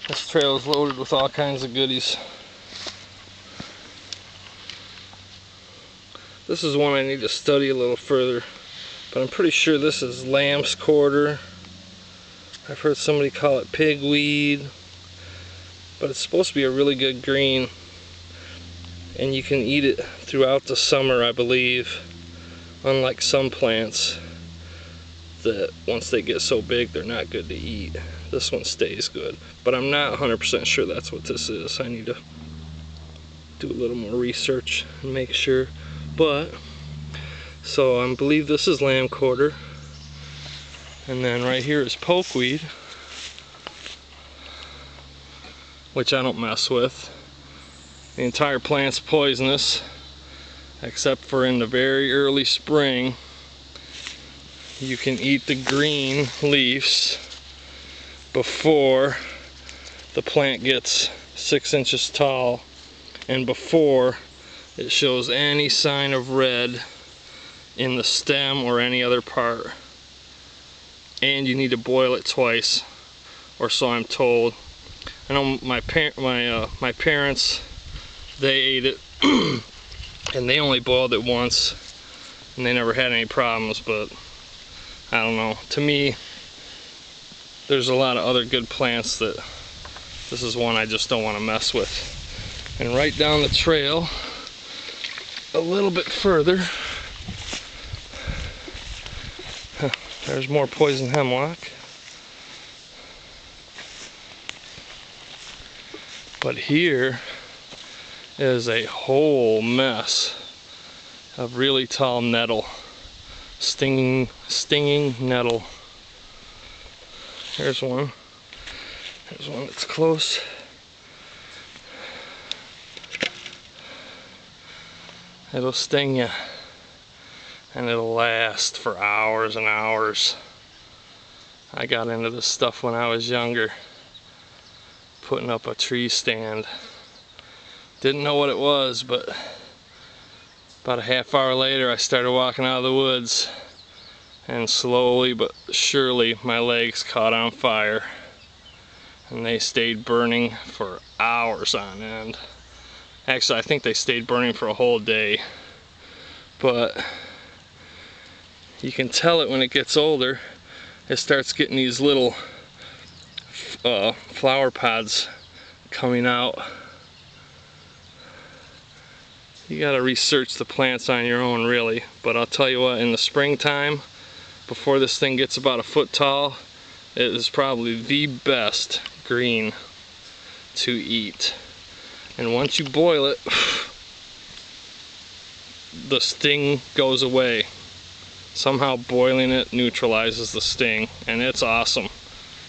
This trail is loaded with all kinds of goodies. This is one I need to study a little further, but I'm pretty sure this is lamb's quarter. I've heard somebody call it pigweed, but it's supposed to be a really good green, and you can eat it throughout the summer, I believe, unlike some plants that once they get so big they're not good to eat. This one stays good, but I'm not 100% sure that's what this is. I need to do a little more research and make sure. But so I believe this is lamb quarter, and then right here is pokeweed, which I don't mess with. The entire plant's poisonous except for in the very early spring. You can eat the green leaves before the plant gets 6 inches tall and before it shows any sign of red in the stem or any other part. And you need to boil it twice, or so I'm told. I know my parents, they ate it and they only boiled it once and they never had any problems, but I don't know. To me, there's a lot of other good plants that this is one I just don't want to mess with. And right down the trail, a little bit further, there's more poison hemlock. But here is a whole mess of really tall nettle, stinging nettle. Here's one. There's one that's close. It'll sting you, and it'll last for hours and hours. I got into this stuff when I was younger, putting up a tree stand. Didn't know what it was, but about a half hour later I started walking out of the woods, and slowly but surely my legs caught on fire, and they stayed burning for hours on end. Actually, I think they stayed burning for a whole day, but you can tell it when it gets older. It starts getting these little flower pods coming out. You gotta research the plants on your own, really, but I'll tell you what, in the springtime, before this thing gets about a foot tall, it is probably the best green to eat. And once you boil it, the sting goes away. Somehow boiling it neutralizes the sting, and it's awesome.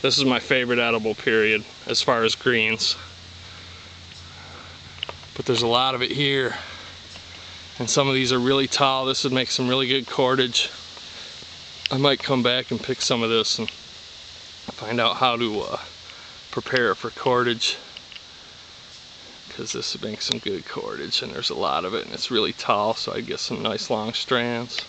This is my favorite edible, period, as far as greens. But there's a lot of it here, and some of these are really tall. This would make some really good cordage. I might come back and pick some of this and find out how to prepare it for cordage, because this would make some good cordage, and there's a lot of it, and it's really tall, so I get some nice long strands.